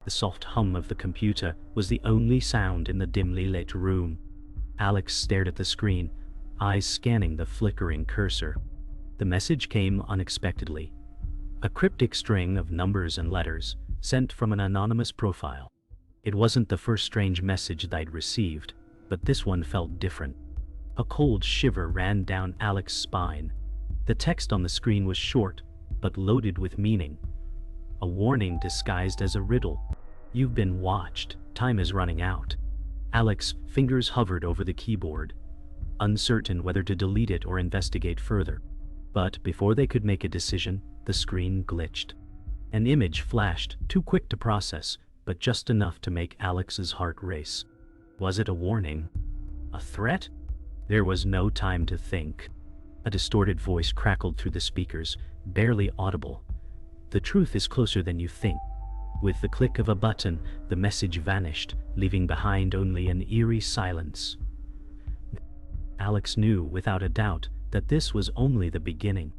The soft hum of the computer was the only sound in the dimly lit room. Alex stared at the screen, eyes scanning the flickering cursor. The message came unexpectedly. A cryptic string of numbers and letters, sent from an anonymous profile. It wasn't the first strange message they'd received, but this one felt different. A cold shiver ran down Alex's spine. The text on the screen was short, but loaded with meaning. A warning disguised as a riddle. You've been watched. Time is running out. Alex's fingers hovered over the keyboard, uncertain whether to delete it or investigate further. But before they could make a decision, the screen glitched. An image flashed, too quick to process, but just enough to make Alex's heart race. Was it a warning? A threat? There was no time to think. A distorted voice crackled through the speakers, barely audible. The truth is closer than you think. With the click of a button, the message vanished, leaving behind only an eerie silence. Alex knew, without a doubt, that this was only the beginning.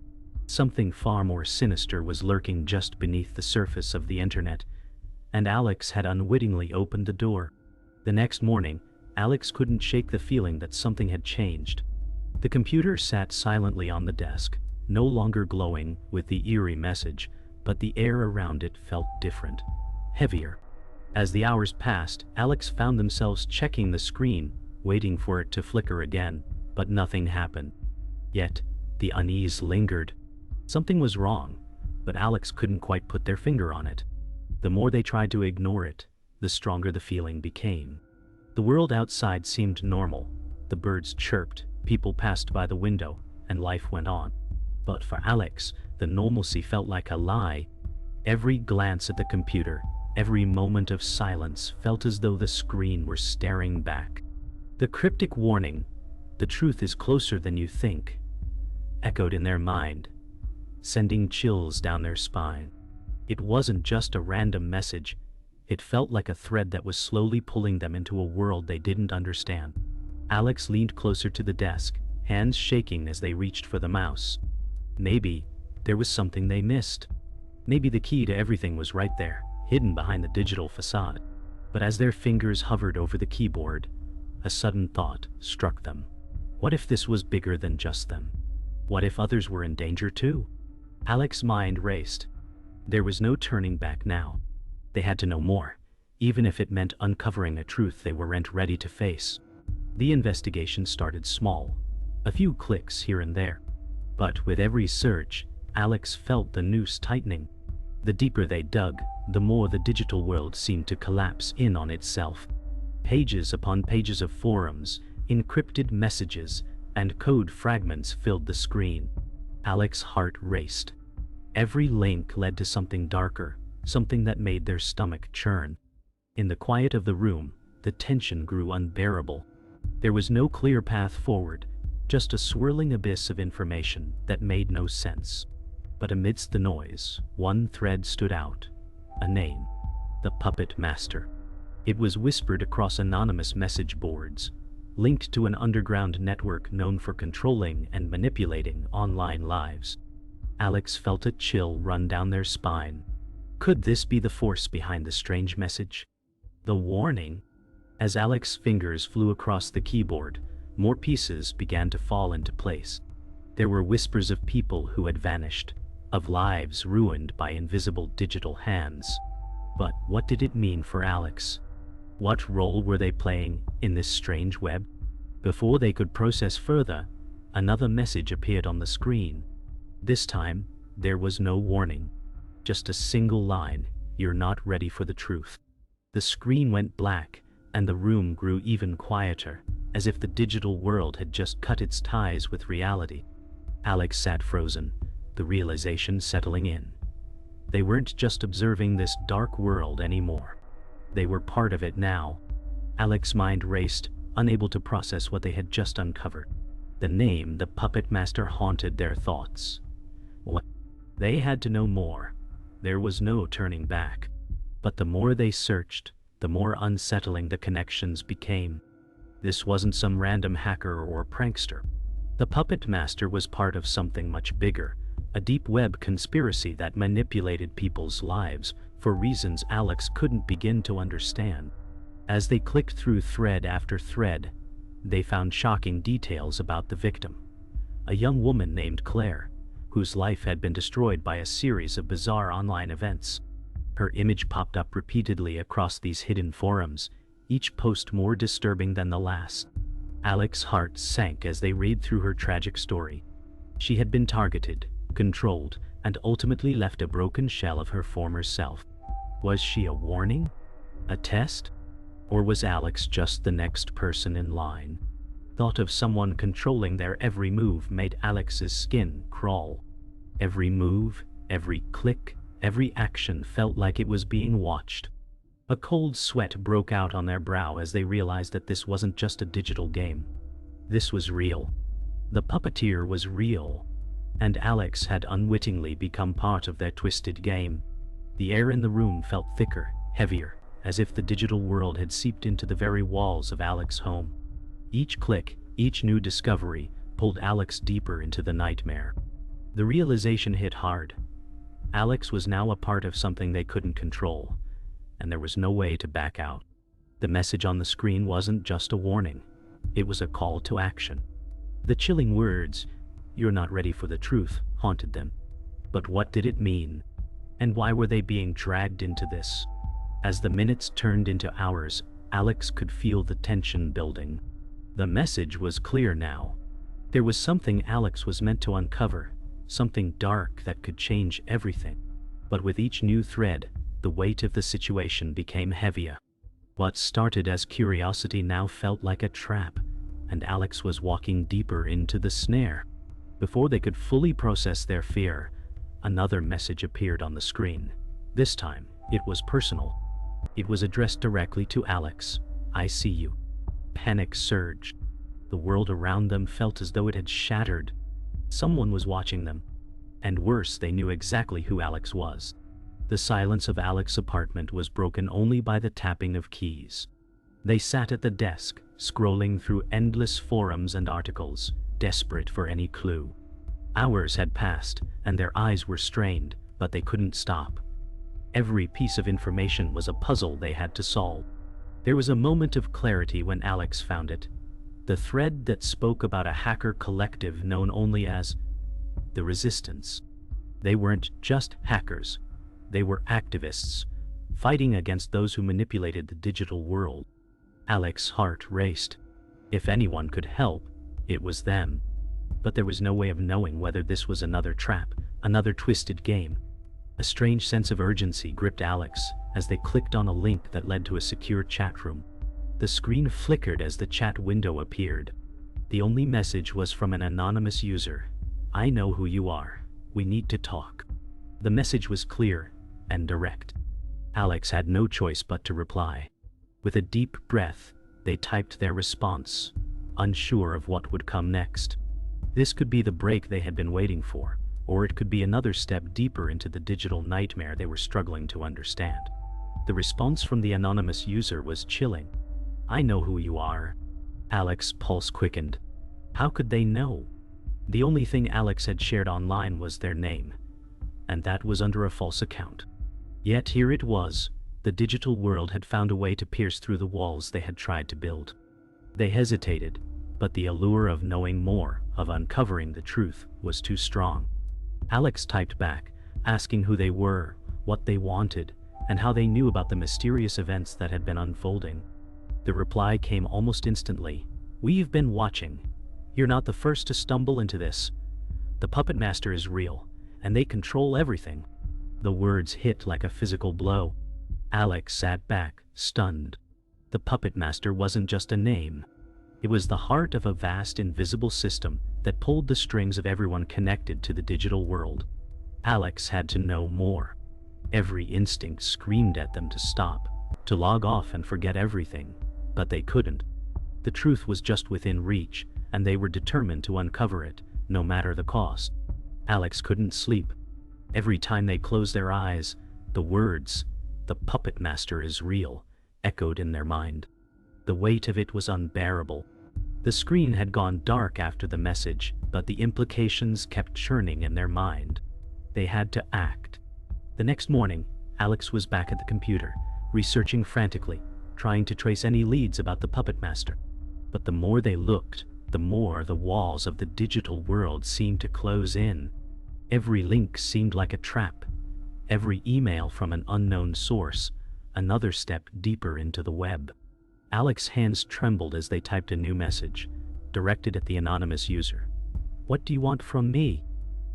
Something far more sinister was lurking just beneath the surface of the internet, and Alex had unwittingly opened the door. The next morning, Alex couldn't shake the feeling that something had changed. The computer sat silently on the desk, no longer glowing with the eerie message, but the air around it felt different, heavier. As the hours passed, Alex found themselves checking the screen, waiting for it to flicker again, but nothing happened. Yet, the unease lingered. Something was wrong, but Alex couldn't quite put their finger on it. The more they tried to ignore it, the stronger the feeling became. The world outside seemed normal. The birds chirped, people passed by the window, and life went on. But for Alex, the normalcy felt like a lie. Every glance at the computer, every moment of silence felt as though the screen were staring back. The cryptic warning, "The truth is closer than you think," echoed in their mind, sending chills down their spine. It wasn't just a random message. It felt like a thread that was slowly pulling them into a world they didn't understand. Alex leaned closer to the desk, hands shaking as they reached for the mouse. Maybe there was something they missed. Maybe the key to everything was right there, hidden behind the digital facade. But as their fingers hovered over the keyboard, a sudden thought struck them. What if this was bigger than just them? What if others were in danger too? Alex's mind raced. There was no turning back now. They had to know more, even if it meant uncovering a truth they weren't ready to face. The investigation started small, a few clicks here and there. But with every search, Alex felt the noose tightening. The deeper they dug, the more the digital world seemed to collapse in on itself. Pages upon pages of forums, encrypted messages, and code fragments filled the screen. Alex's heart raced. Every link led to something darker, something that made their stomach churn. In the quiet of the room, the tension grew unbearable. There was no clear path forward, just a swirling abyss of information that made no sense. But amidst the noise, one thread stood out. A name. The Puppet Master. It was whispered across anonymous message boards, linked to an underground network known for controlling and manipulating online lives. Alex felt a chill run down their spine. Could this be the force behind the strange message? The warning? As Alex's fingers flew across the keyboard, more pieces began to fall into place. There were whispers of people who had vanished, of lives ruined by invisible digital hands. But what did it mean for Alex? What role were they playing in this strange web? Before they could process further, another message appeared on the screen. This time, there was no warning. Just a single line, "You're not ready for the truth." The screen went black, and the room grew even quieter, as if the digital world had just cut its ties with reality. Alex sat frozen, the realization settling in. They weren't just observing this dark world anymore. They were part of it now. Alex's mind raced, unable to process what they had just uncovered. The name, the Puppet Master, haunted their thoughts. What? They had to know more. There was no turning back. But the more they searched, the more unsettling the connections became. This wasn't some random hacker or prankster. The Puppet Master was part of something much bigger, A deep web conspiracy that manipulated people's lives for reasons Alex couldn't begin to understand. As they clicked through thread after thread, they found shocking details about the victim. A young woman named Claire, whose life had been destroyed by a series of bizarre online events. Her image popped up repeatedly across these hidden forums, each post more disturbing than the last. Alex's heart sank as they read through her tragic story. She had been targeted, controlled, and ultimately left a broken shell of her former self. Was she a warning? A test? Or was Alex just the next person in line? Thought of someone controlling their every move made Alex's skin crawl. Every move, every click, every action felt like it was being watched. A cold sweat broke out on their brow as they realized that this wasn't just a digital game. This was real. The puppeteer was real. And Alex had unwittingly become part of their twisted game. The air in the room felt thicker, heavier, as if the digital world had seeped into the very walls of Alex's home. Each click, each new discovery, pulled Alex deeper into the nightmare. The realization hit hard. Alex was now a part of something they couldn't control, and there was no way to back out. The message on the screen wasn't just a warning. It was a call to action. The chilling words, "You're not ready for the truth," haunted them. But what did it mean? And why were they being dragged into this? As the minutes turned into hours, Alex could feel the tension building. The message was clear now. There was something Alex was meant to uncover, something dark that could change everything. But with each new thread, the weight of the situation became heavier. What started as curiosity now felt like a trap, and Alex was walking deeper into the snare. Before they could fully process their fear, another message appeared on the screen. This time, it was personal. It was addressed directly to Alex. "I see you." Panic surged. The world around them felt as though it had shattered. Someone was watching them. And worse, they knew exactly who Alex was. The silence of Alex's apartment was broken only by the tapping of keys. They sat at the desk, scrolling through endless forums and articles, desperate for any clue. Hours had passed, and their eyes were strained, but they couldn't stop. Every piece of information was a puzzle they had to solve. There was a moment of clarity when Alex found it. The thread that spoke about a hacker collective known only as the Resistance. They weren't just hackers. They were activists, fighting against those who manipulated the digital world. Alex's heart raced. If anyone could help, it was them. But there was no way of knowing whether this was another trap, another twisted game. A strange sense of urgency gripped Alex as they clicked on a link that led to a secure chat room. The screen flickered as the chat window appeared. The only message was from an anonymous user. "I know who you are. We need to talk." The message was clear and direct. Alex had no choice but to reply. With a deep breath, they typed their response, unsure of what would come next. This could be the break they had been waiting for, or it could be another step deeper into the digital nightmare they were struggling to understand. The response from the anonymous user was chilling. "I know who you are." Alex's pulse quickened. How could they know? The only thing Alex had shared online was their name, and that was under a false account. Yet here it was. The digital world had found a way to pierce through the walls they had tried to build. They hesitated, but the allure of knowing more, of uncovering the truth, was too strong. Alex typed back, asking who they were, what they wanted, and how they knew about the mysterious events that had been unfolding. The reply came almost instantly. "We've been watching. You're not the first to stumble into this. The puppet master is real, and they control everything." The words hit like a physical blow. Alex sat back, stunned. The puppet master wasn't just a name. It was the heart of a vast invisible system that pulled the strings of everyone connected to the digital world. Alex had to know more. Every instinct screamed at them to stop, to log off and forget everything, but they couldn't. The truth was just within reach, and they were determined to uncover it, no matter the cost. Alex couldn't sleep. Every time they closed their eyes, the words, "The puppet master is real," echoed in their mind. The weight of it was unbearable. The screen had gone dark after the message, but the implications kept churning in their mind. They had to act. The next morning, Alex was back at the computer, researching frantically, trying to trace any leads about the puppet master. But the more they looked, the more the walls of the digital world seemed to close in. Every link seemed like a trap. Every email from an unknown source, another step deeper into the web. Alex's hands trembled as they typed a new message, directed at the anonymous user. "What do you want from me?"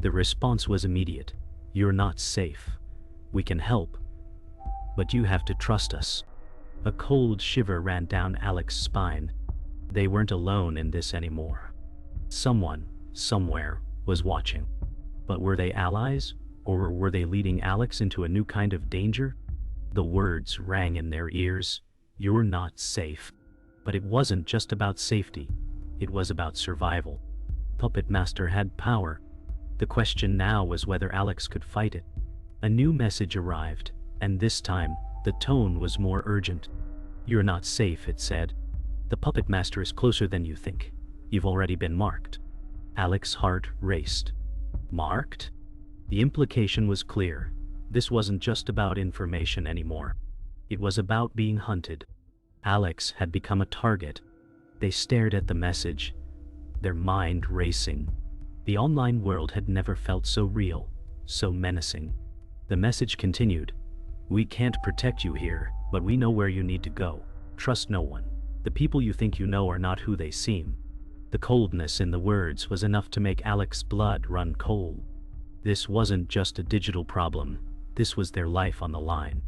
The response was immediate. "You're not safe. We can help, but you have to trust us." A cold shiver ran down Alex's spine. They weren't alone in this anymore. Someone, somewhere, was watching. But were they allies, or were they leading Alex into a new kind of danger? The words rang in their ears. "You're not safe." But it wasn't just about safety. It was about survival. Puppet Master had power. The question now was whether Alex could fight it. A new message arrived, and this time, the tone was more urgent. "You're not safe," it said. "The Puppet Master is closer than you think. You've already been marked." Alex's heart raced. Marked? The implication was clear. This wasn't just about information anymore. It was about being hunted. Alex had become a target. They stared at the message, their mind racing. The online world had never felt so real, so menacing. The message continued. "We can't protect you here, but we know where you need to go. Trust no one. The people you think you know are not who they seem." The coldness in the words was enough to make Alex's blood run cold. This wasn't just a digital problem. This was their life on the line.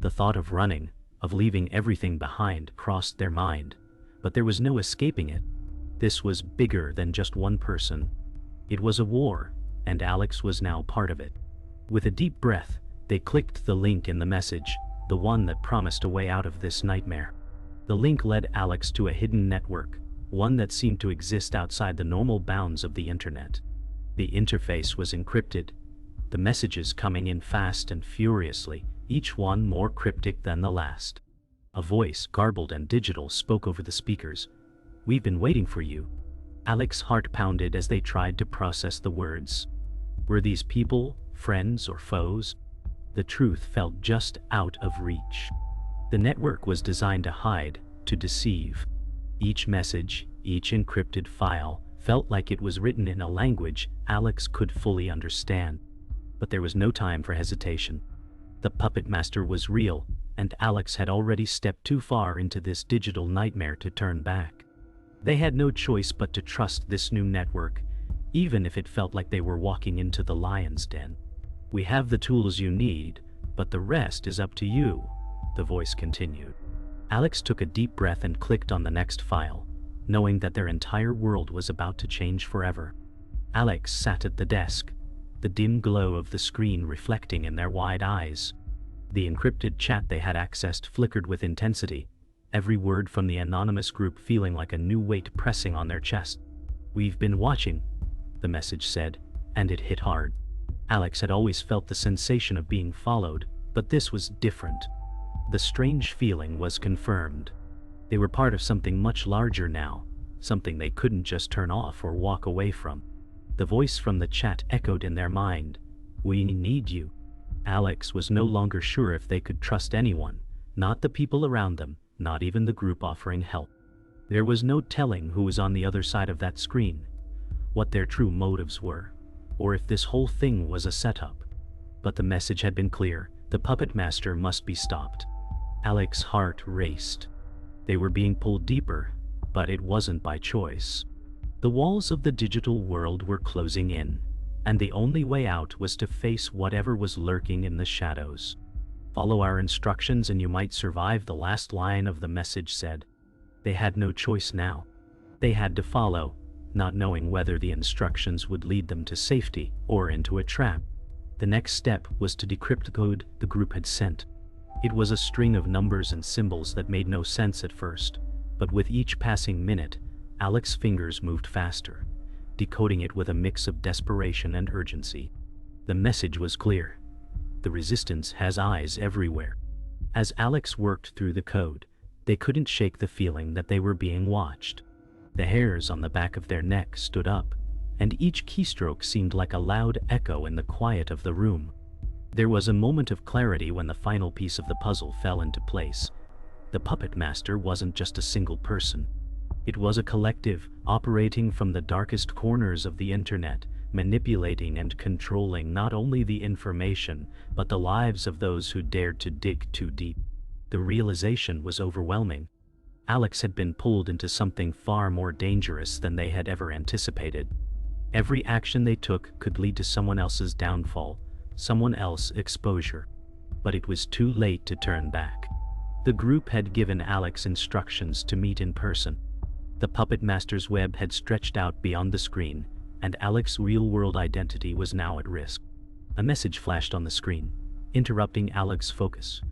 The thought of running, of leaving everything behind, crossed their mind, but there was no escaping it. This was bigger than just one person. It was a war, and Alex was now part of it. With a deep breath, they clicked the link in the message, the one that promised a way out of this nightmare. The link led Alex to a hidden network, one that seemed to exist outside the normal bounds of the internet. The interface was encrypted, the messages coming in fast and furiously, each one more cryptic than the last. A voice, garbled and digital, spoke over the speakers. "We've been waiting for you." Alex's heart pounded as they tried to process the words. Were these people friends or foes? The truth felt just out of reach. The network was designed to hide, to deceive. Each message, each encrypted file, felt like it was written in a language Alex could fully understand. But there was no time for hesitation. The Puppet Master was real, and Alex had already stepped too far into this digital nightmare to turn back. They had no choice but to trust this new network, even if it felt like they were walking into the lion's den. "We have the tools you need, but the rest is up to you," the voice continued. Alex took a deep breath and clicked on the next file, knowing that their entire world was about to change forever. Alex sat at the desk, the dim glow of the screen reflecting in their wide eyes. The encrypted chat they had accessed flickered with intensity, every word from the anonymous group feeling like a new weight pressing on their chest. "We've been watching," the message said, and it hit hard. Alex had always felt the sensation of being followed, but this was different. The strange feeling was confirmed. They were part of something much larger now, something they couldn't just turn off or walk away from. The voice from the chat echoed in their mind. "We need you." Alex was no longer sure if they could trust anyone, not the people around them, not even the group offering help. There was no telling who was on the other side of that screen, what their true motives were, or if this whole thing was a setup. But the message had been clear. The Puppet Master must be stopped. Alex's heart raced. They were being pulled deeper, but it wasn't by choice. The walls of the digital world were closing in, and the only way out was to face whatever was lurking in the shadows. "Follow our instructions and you might survive," the last line of the message said. They had no choice now. They had to follow, not knowing whether the instructions would lead them to safety or into a trap. The next step was to decrypt the code the group had sent. It was a string of numbers and symbols that made no sense at first, but with each passing minute, Alex's fingers moved faster, decoding it with a mix of desperation and urgency. The message was clear. The resistance has eyes everywhere. As Alex worked through the code, they couldn't shake the feeling that they were being watched. The hairs on the back of their neck stood up, and each keystroke seemed like a loud echo in the quiet of the room. There was a moment of clarity when the final piece of the puzzle fell into place. The puppet master wasn't just a single person. It was a collective, operating from the darkest corners of the internet, manipulating and controlling not only the information, but the lives of those who dared to dig too deep. The realization was overwhelming. Alex had been pulled into something far more dangerous than they had ever anticipated. Every action they took could lead to someone else's downfall, someone else's exposure. But it was too late to turn back. The group had given Alex instructions to meet in person. The puppet master's web had stretched out beyond the screen, and Alex's real-world identity was now at risk. A message flashed on the screen, interrupting Alex's focus.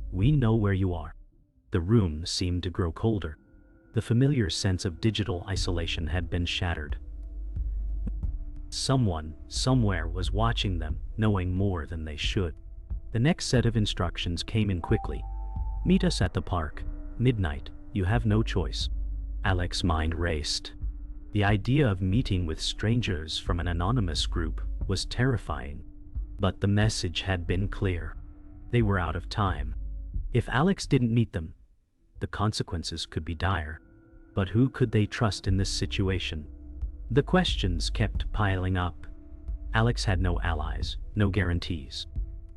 "We know where you are." The room seemed to grow colder. The familiar sense of digital isolation had been shattered. Someone, somewhere was watching them, knowing more than they should. The next set of instructions came in quickly. "Meet us at the park. Midnight. You have no choice." Alex's mind raced. The idea of meeting with strangers from an anonymous group was terrifying. But the message had been clear. They were out of time. If Alex didn't meet them, the consequences could be dire. But who could they trust in this situation? The questions kept piling up. Alex had no allies, no guarantees.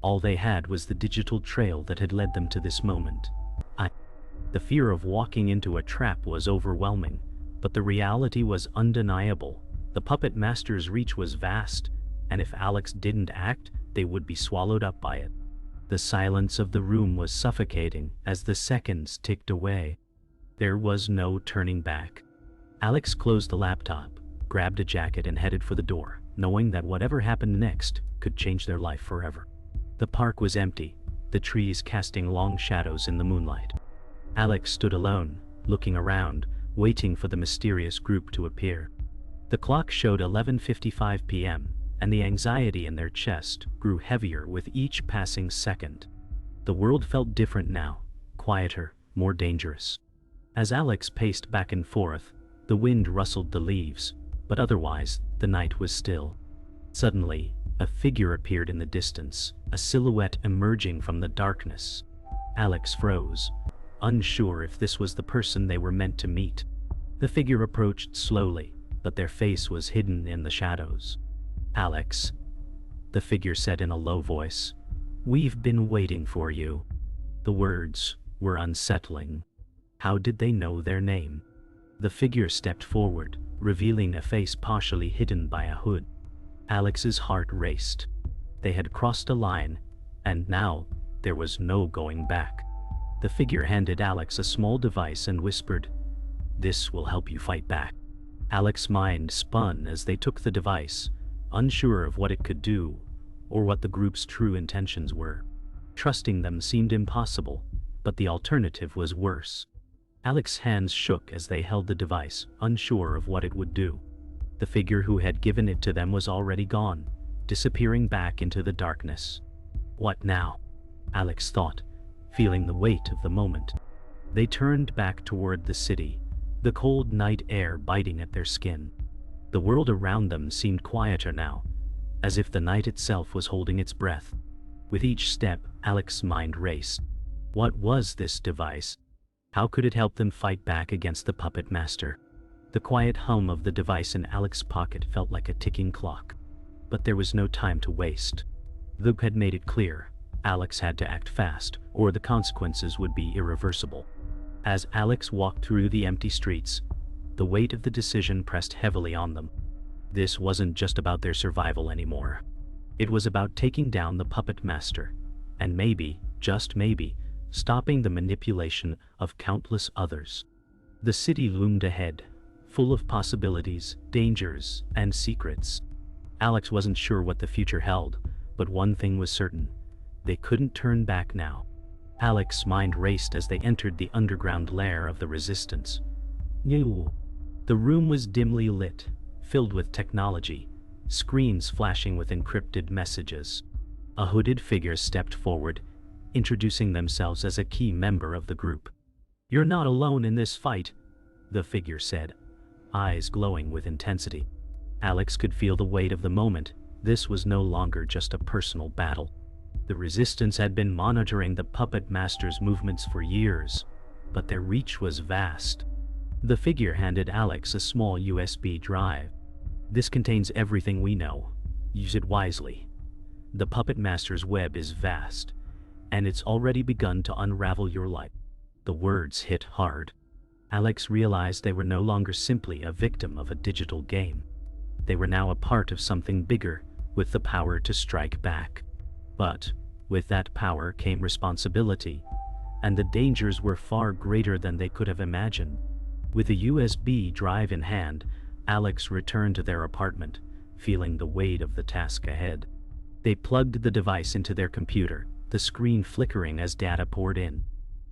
All they had was the digital trail that had led them to this moment. The fear of walking into a trap was overwhelming, but the reality was undeniable. The puppet master's reach was vast, and if Alex didn't act, they would be swallowed up by it. The silence of the room was suffocating as the seconds ticked away. There was no turning back. Alex closed the laptop, grabbed a jacket and headed for the door, knowing that whatever happened next could change their life forever. The park was empty, the trees casting long shadows in the moonlight. Alex stood alone, looking around, waiting for the mysterious group to appear. The clock showed 11:55 p.m., and the anxiety in their chest grew heavier with each passing second. The world felt different now, quieter, more dangerous. As Alex paced back and forth, the wind rustled the leaves, but otherwise, the night was still. Suddenly, a figure appeared in the distance, a silhouette emerging from the darkness. Alex froze, unsure if this was the person they were meant to meet. The figure approached slowly, but their face was hidden in the shadows. "Alex," the figure said in a low voice, "we've been waiting for you." The words were unsettling. How did they know their name? The figure stepped forward, revealing a face partially hidden by a hood. Alex's heart raced. They had crossed a line, and now there was no going back. The figure handed Alex a small device and whispered, "This will help you fight back." Alex's mind spun as they took the device, unsure of what it could do, or what the group's true intentions were. Trusting them seemed impossible, but the alternative was worse. Alex's hands shook as they held the device, unsure of what it would do. The figure who had given it to them was already gone, disappearing back into the darkness. What now? Alex thought, feeling the weight of the moment. They turned back toward the city, the cold night air biting at their skin. The world around them seemed quieter now, as if the night itself was holding its breath. With each step, Alex's mind raced. What was this device? How could it help them fight back against the puppet master? The quiet hum of the device in Alex's pocket felt like a ticking clock. But there was no time to waste. Luke had made it clear, Alex had to act fast, or the consequences would be irreversible. As Alex walked through the empty streets, the weight of the decision pressed heavily on them. This wasn't just about their survival anymore. It was about taking down the puppet master, and maybe, just maybe, stopping the manipulation of countless others. The city loomed ahead, full of possibilities, dangers, and secrets. Alex wasn't sure what the future held, but one thing was certain. They couldn't turn back now. Alex's mind raced as they entered the underground lair of the Resistance. The room was dimly lit, filled with technology, screens flashing with encrypted messages. A hooded figure stepped forward, introducing themselves as a key member of the group. "You're not alone in this fight," the figure said, eyes glowing with intensity. Alex could feel the weight of the moment. This was no longer just a personal battle. The Resistance had been monitoring the puppet master's movements for years, but their reach was vast. The figure handed Alex a small USB drive. "This contains everything we know. Use it wisely. The puppet master's web is vast, and it's already begun to unravel your life." The words hit hard. Alex realized they were no longer simply a victim of a digital game. They were now a part of something bigger, with the power to strike back. But with that power came responsibility, and the dangers were far greater than they could have imagined. With a USB drive in hand, Alex returned to their apartment, feeling the weight of the task ahead. They plugged the device into their computer, the screen flickering as data poured in.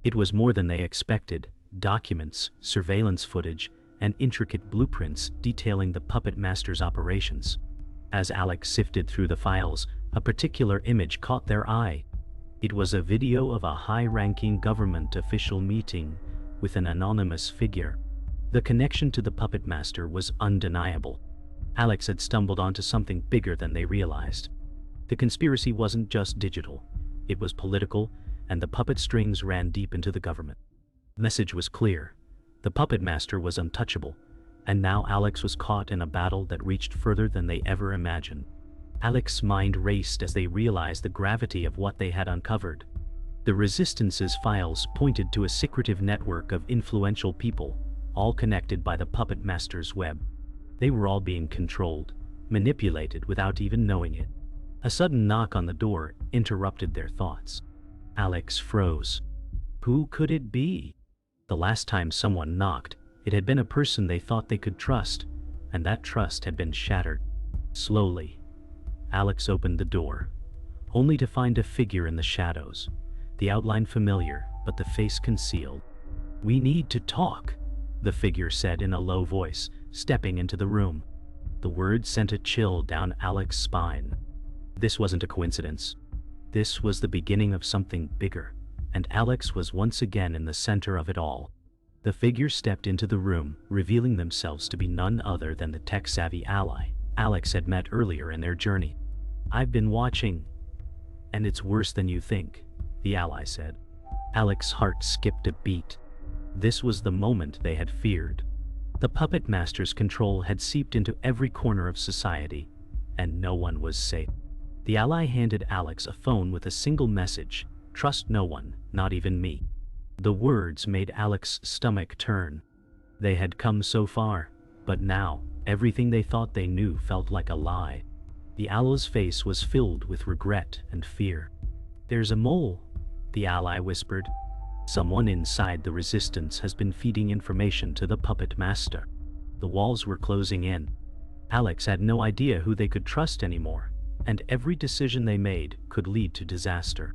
It was more than they expected: documents, surveillance footage, and intricate blueprints detailing the puppet master's operations. As Alex sifted through the files, a particular image caught their eye. It was a video of a high-ranking government official meeting with an anonymous figure. The connection to the puppet master was undeniable. Alex had stumbled onto something bigger than they realized. The conspiracy wasn't just digital, it was political, and the puppet strings ran deep into the government. The message was clear: the puppet master was untouchable, and now Alex was caught in a battle that reached further than they ever imagined. Alex's mind raced as they realized the gravity of what they had uncovered. The Resistance's files pointed to a secretive network of influential people, all connected by the puppet master's web. They were all being controlled, manipulated without even knowing it. A sudden knock on the door interrupted their thoughts. Alex froze. Who could it be? The last time someone knocked, it had been a person they thought they could trust, and that trust had been shattered. Slowly, Alex opened the door, only to find a figure in the shadows, the outline familiar, but the face concealed. "We need to talk," the figure said in a low voice, stepping into the room. The words sent a chill down Alex's spine. This wasn't a coincidence. This was the beginning of something bigger, and Alex was once again in the center of it all. The figure stepped into the room, revealing themselves to be none other than the tech-savvy ally Alex had met earlier in their journey. "I've been watching, and it's worse than you think," the ally said. Alex's heart skipped a beat. This was the moment they had feared. The puppet master's control had seeped into every corner of society, and no one was safe. The ally handed Alex a phone with a single message: "Trust no one, not even me." The words made Alex's stomach turn. They had come so far, but now, everything they thought they knew felt like a lie. The ally's face was filled with regret and fear. "There's a mole," the ally whispered. "Someone inside the Resistance has been feeding information to the puppet master." The walls were closing in. Alex had no idea who they could trust anymore, and every decision they made could lead to disaster.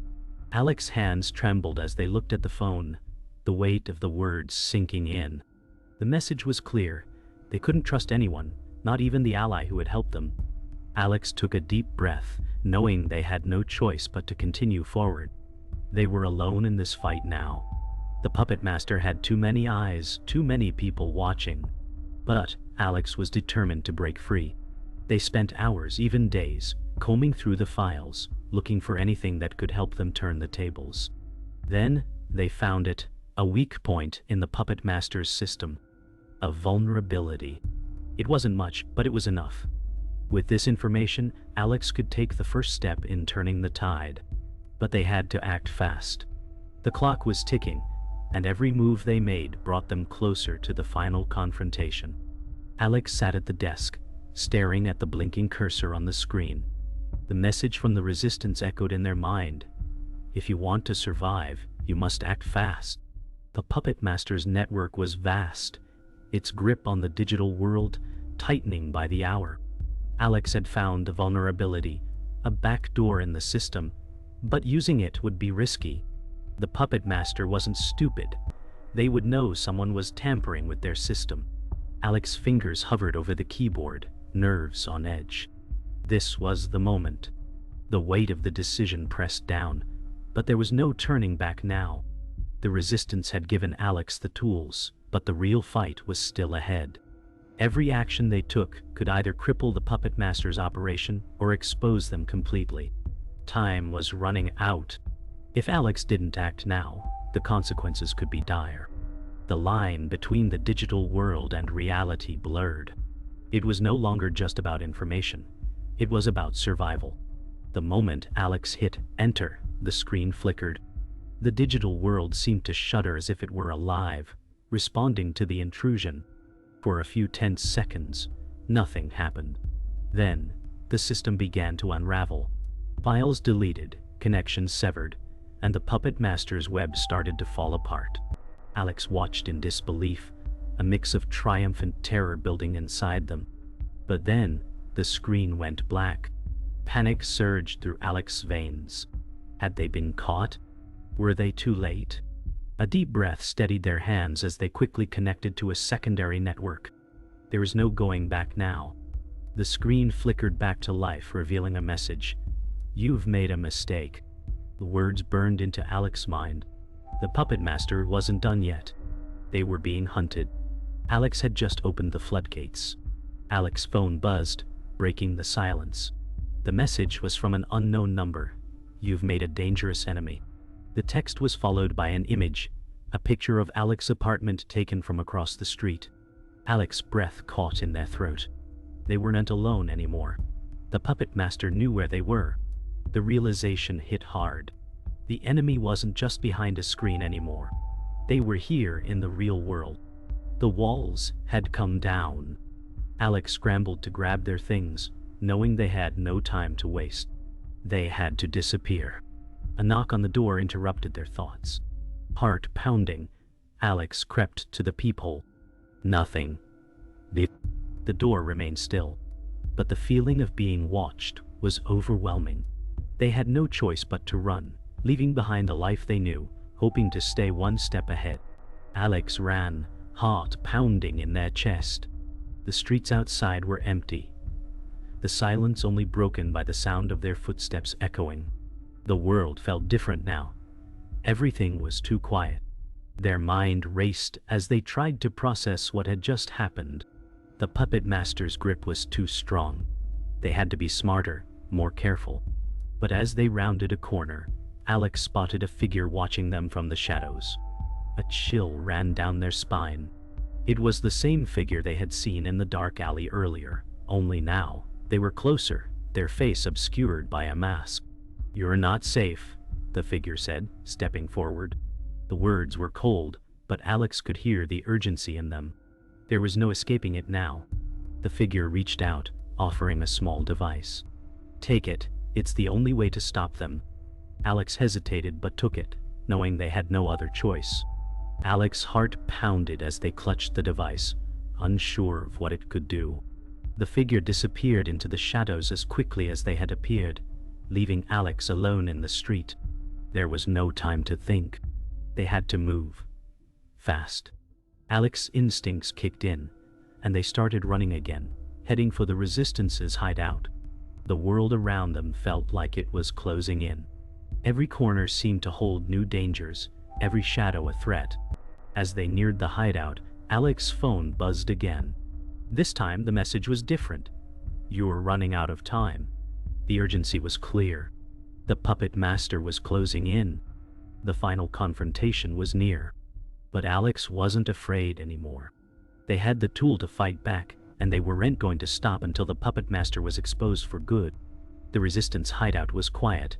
Alex's hands trembled as they looked at the phone, the weight of the words sinking in. The message was clear: they couldn't trust anyone, not even the ally who had helped them. Alex took a deep breath, knowing they had no choice but to continue forward. They were alone in this fight now. The puppet master had too many eyes, too many people watching. But Alex was determined to break free. They spent hours, even days, combing through the files, looking for anything that could help them turn the tables. Then they found it: a weak point in the puppet master's system. A vulnerability. It wasn't much, but it was enough. With this information, Alex could take the first step in turning the tide. But they had to act fast. The clock was ticking, and every move they made brought them closer to the final confrontation. Alex sat at the desk, staring at the blinking cursor on the screen. The message from the Resistance echoed in their mind: "If you want to survive, you must act fast." The puppet master's network was vast, its grip on the digital world tightening by the hour. Alex had found a vulnerability, a back door in the system, but using it would be risky. The puppet master wasn't stupid. They would know someone was tampering with their system. Alex's fingers hovered over the keyboard, nerves on edge. This was the moment. The weight of the decision pressed down, but there was no turning back now. The Resistance had given Alex the tools, but the real fight was still ahead. Every action they took could either cripple the puppet master's operation or expose them completely. Time was running out. If Alex didn't act now, the consequences could be dire. The line between the digital world and reality blurred. It was no longer just about information. It was about survival. The moment Alex hit enter, the screen flickered. The digital world seemed to shudder as if it were alive, responding to the intrusion. For a few tense seconds, nothing happened. Then, the system began to unravel. Files deleted, connections severed, and the puppet master's web started to fall apart. Alex watched in disbelief, a mix of triumphant terror building inside them. But then, the screen went black. Panic surged through Alex's veins. Had they been caught? Were they too late? A deep breath steadied their hands as they quickly connected to a secondary network. There was no going back now. The screen flickered back to life, revealing a message. "You've made a mistake." The words burned into Alex's mind. The puppet master wasn't done yet. They were being hunted. Alex had just opened the floodgates. Alex's phone buzzed, breaking the silence. The message was from an unknown number. "You've made a dangerous enemy." The text was followed by an image, a picture of Alex's apartment taken from across the street. Alex's breath caught in their throat. They weren't alone anymore. The puppet master knew where they were. The realization hit hard. The enemy wasn't just behind a screen anymore. They were here in the real world. The walls had come down. Alex scrambled to grab their things, knowing they had no time to waste. They had to disappear. A knock on the door interrupted their thoughts. Heart pounding, Alex crept to the peephole. Nothing. The door remained still, but the feeling of being watched was overwhelming. They had no choice but to run, leaving behind the life they knew, hoping to stay one step ahead. Alex ran, heart pounding in their chest. The streets outside were empty, the silence only broken by the sound of their footsteps echoing. The world felt different now. Everything was too quiet. Their mind raced as they tried to process what had just happened. The puppet master's grip was too strong. They had to be smarter, more careful. But as they rounded a corner, Alex spotted a figure watching them from the shadows. A chill ran down their spine. It was the same figure they had seen in the dark alley earlier, only now, they were closer, their face obscured by a mask. "You're not safe," the figure said, stepping forward. The words were cold, but Alex could hear the urgency in them. There was no escaping it now. The figure reached out, offering a small device. "Take it, it's the only way to stop them." Alex hesitated but took it, knowing they had no other choice. Alex's heart pounded as they clutched the device, unsure of what it could do. The figure disappeared into the shadows as quickly as they had appeared, leaving Alex alone in the street. There was no time to think. They had to move. Fast. Alex's instincts kicked in, and they started running again, heading for the Resistance's hideout. The world around them felt like it was closing in. Every corner seemed to hold new dangers, every shadow a threat. As they neared the hideout, Alex's phone buzzed again. This time the message was different. "You're running out of time." The urgency was clear. The puppet master was closing in. The final confrontation was near. But Alex wasn't afraid anymore. They had the tool to fight back, and they weren't going to stop until the puppet master was exposed for good. The Resistance hideout was quiet.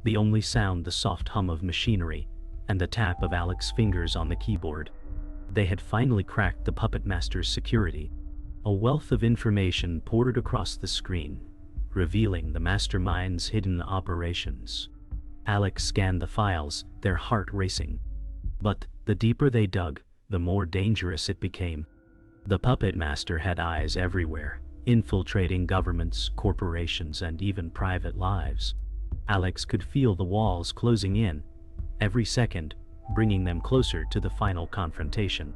The only sound the soft hum of machinery, and the tap of Alex's fingers on the keyboard. They had finally cracked the puppet master's security. A wealth of information poured across the screen, revealing the mastermind's hidden operations. Alex scanned the files, their heart racing. But the deeper they dug, the more dangerous it became. The puppet master had eyes everywhere, infiltrating governments, corporations, and even private lives. Alex could feel the walls closing in, every second, bringing them closer to the final confrontation.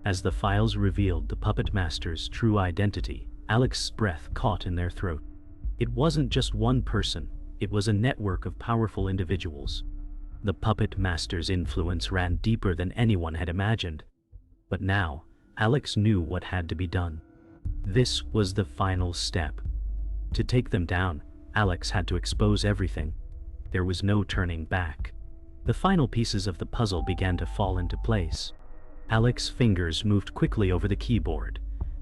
As the files revealed the puppet master's true identity, Alex's breath caught in their throat. It wasn't just one person, it was a network of powerful individuals. The puppet master's influence ran deeper than anyone had imagined. But now, Alex knew what had to be done. This was the final step. To take them down, Alex had to expose everything. There was no turning back. The final pieces of the puzzle began to fall into place. Alex's fingers moved quickly over the keyboard,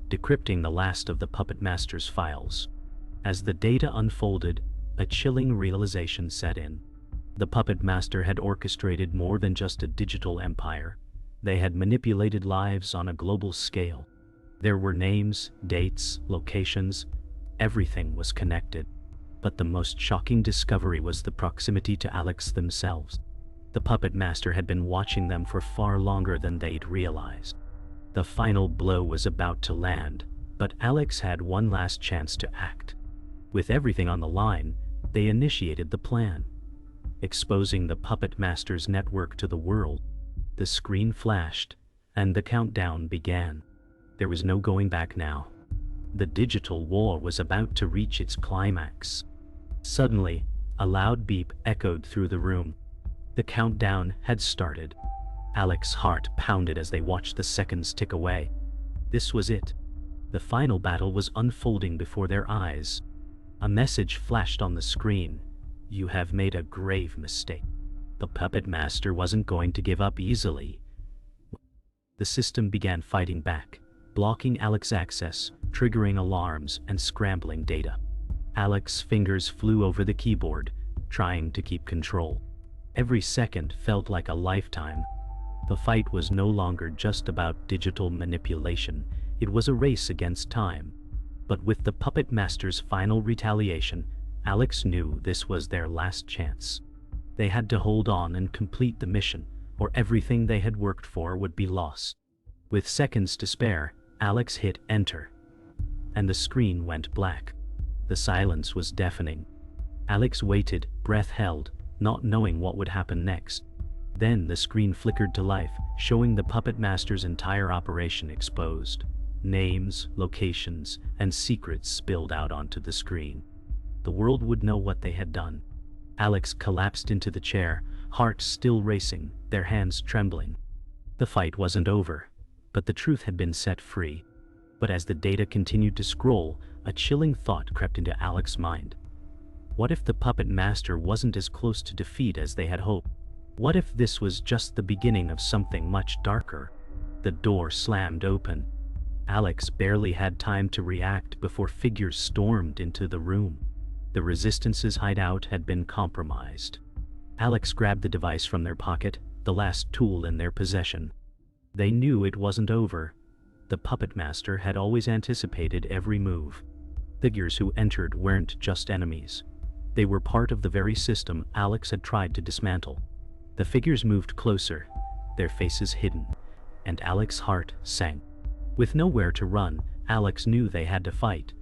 decrypting the last of the Puppet Master's files. As the data unfolded, a chilling realization set in. The Puppet Master had orchestrated more than just a digital empire. They had manipulated lives on a global scale. There were names, dates, locations. Everything was connected. But the most shocking discovery was the proximity to Alex themselves. The Puppet Master had been watching them for far longer than they'd realized. The final blow was about to land, but Alex had one last chance to act. With everything on the line, they initiated the plan. Exposing the Puppet Master's network to the world, the screen flashed, and the countdown began. There was no going back now. The digital war was about to reach its climax. Suddenly, a loud beep echoed through the room. The countdown had started. Alex's heart pounded as they watched the seconds tick away. This was it. The final battle was unfolding before their eyes. A message flashed on the screen. "You have made a grave mistake." The Puppet Master wasn't going to give up easily. The system began fighting back, blocking Alex's access, triggering alarms and scrambling data. Alex's fingers flew over the keyboard, trying to keep control. Every second felt like a lifetime. The fight was no longer just about digital manipulation. It was a race against time. But with the Puppet Master's final retaliation, Alex knew this was their last chance. They had to hold on and complete the mission, or everything they had worked for would be lost. With seconds to spare, Alex hit enter, and the screen went black. The silence was deafening. Alex waited, breath held, not knowing what would happen next. Then the screen flickered to life, showing the Puppet Master's entire operation exposed. Names, locations, and secrets spilled out onto the screen. The world would know what they had done. Alex collapsed into the chair, heart still racing, their hands trembling. The fight wasn't over, but the truth had been set free. But as the data continued to scroll, a chilling thought crept into Alex's mind. What if the Puppet Master wasn't as close to defeat as they had hoped? What if this was just the beginning of something much darker? The door slammed open. Alex barely had time to react before figures stormed into the room. The Resistance's hideout had been compromised. Alex grabbed the device from their pocket, the last tool in their possession. They knew it wasn't over. The Puppet Master had always anticipated every move. Figures who entered weren't just enemies. They were part of the very system Alex had tried to dismantle. The figures moved closer, their faces hidden, and Alex's heart sank. With nowhere to run, Alex knew they had to fight,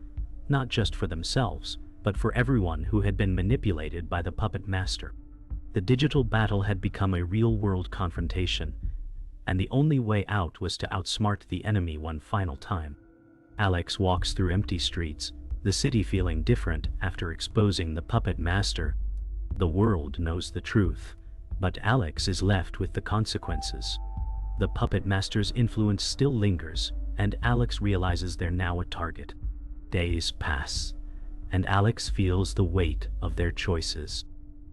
not just for themselves, but for everyone who had been manipulated by the Puppet Master. The digital battle had become a real-world confrontation, and the only way out was to outsmart the enemy one final time. Alex walks through empty streets, the city feeling different after exposing the Puppet Master. The world knows the truth, but Alex is left with the consequences. The Puppet Master's influence still lingers, and Alex realizes they're now a target. Days pass, and Alex feels the weight of their choices.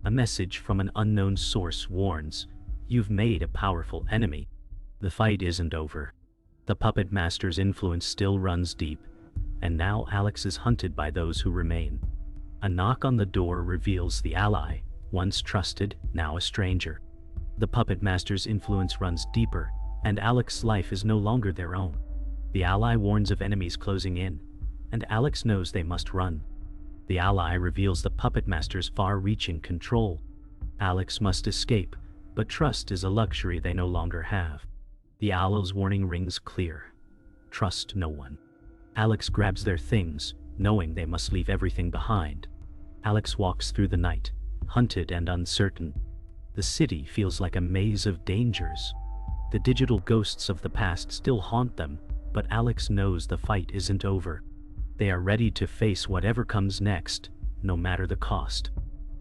A message from an unknown source warns, "You've made a powerful enemy." The fight isn't over. The Puppet Master's influence still runs deep, and now Alex is hunted by those who remain. A knock on the door reveals the ally, once trusted, now a stranger. The Puppet Master's influence runs deeper, and Alex's life is no longer their own. The ally warns of enemies closing in, and Alex knows they must run. The ally reveals the Puppet Master's far-reaching control. Alex must escape, but trust is a luxury they no longer have. The owl's warning rings clear. Trust no one. Alex grabs their things, knowing they must leave everything behind. Alex walks through the night, hunted and uncertain. The city feels like a maze of dangers. The digital ghosts of the past still haunt them, but Alex knows the fight isn't over. They are ready to face whatever comes next, no matter the cost.